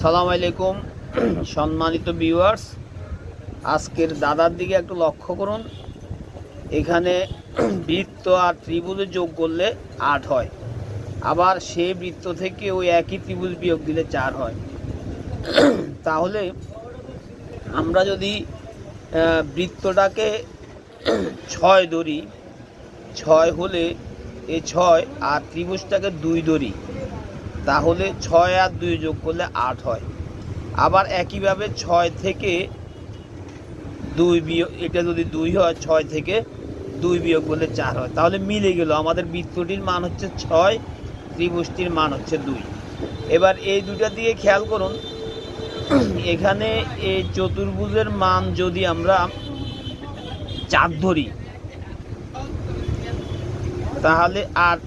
আসসালামু আলাইকুম সম্মানিত ভিউয়ার্স, আজকের দাদার দিকে একটু লক্ষ্য করুন। এখানে বৃত্ত আর ত্রিভুজে যোগ করলে ৮ হয়, আবার সেই বৃত্ত থেকে ওই একই ত্রিভুজ বিয়োগ দিলে ৪ হয়। তাহলে আমরা যদি বৃত্তটাকে ৬ ধরি, ৬ হলে এই ৬ আর ত্রিভুজটাকে ২ ধরি, তাহলে ৬ আর ২ যোগ করলে ৮ হয়। আবার একইভাবে ৬ থেকে ২ বিয়োগ, এটা যদি ২ হয়, ৬ থেকে ২ বিয়োগ করলে ৪ হয়। তাহলে মিলে গেল, আমাদের বৃত্তটির মান হচ্ছে ৬, ত্রিভুজটির মান হচ্ছে ২। এবার এই দুটা দিয়ে খেয়াল করুন, এখানে এই চতুর্ভুজের মান যদি আমরা ৪ ধরি, তাহলে আর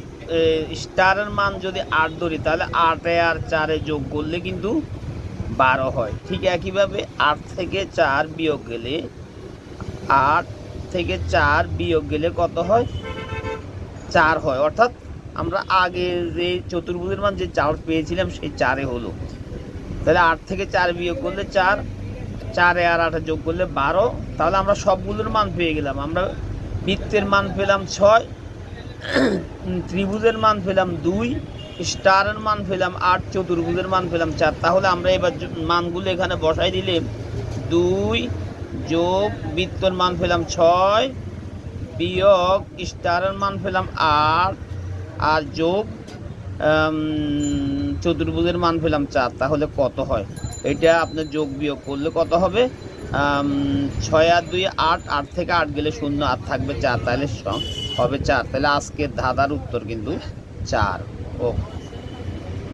স্টারের মান যদি ৮ ধরি, তাহলে ৮ আর ৪ যোগ করলে কিন্তু ১২ হয়। ঠিক একইভাবে ৮ থেকে ৪ বিয়োগ গেলে, ৮ থেকে ৪ বিয়োগ গেলে কত হয়? ৪ হয়। অর্থাৎ আমরা আগে যে চতুর্ভুজের মান যে ৪ পেয়েছিলাম সেই ৪ হলো। তাহলে ৮ থেকে ৪ বিয়োগ করলে ৪, ৪ আর ৮ যোগ করলে ১২। তাহলে আমরা সবগুলোর মান পেয়ে গেলাম। আমরা বৃত্তের মান পেলাম ৬, ত্রিভুজের মান পেলাম ২, স্টারের মান পেলাম ৮, চতুর্ভুজের মান পেলাম ৪। তাহলে আমরা এবার মানগুলো এখানে বসাই দিলে ২ যোগ বৃত্তর মান পেলাম ৬, বিয়োগ স্টারের মান পেলাম ৮, আর যোগ চতুর্ভুজের মান পেলাম ৪। তাহলে কত হয়? এটা আপনার যোগ বিয়োগ করলে কত হবে? ৬ আর ২ ৮, ৮ থেকে ৮ গেলে ০, আর থাকবে ৪, তাহলে হবে ৪। তাহলে আজকের ধাঁধার উত্তর কিন্তু ৪। ও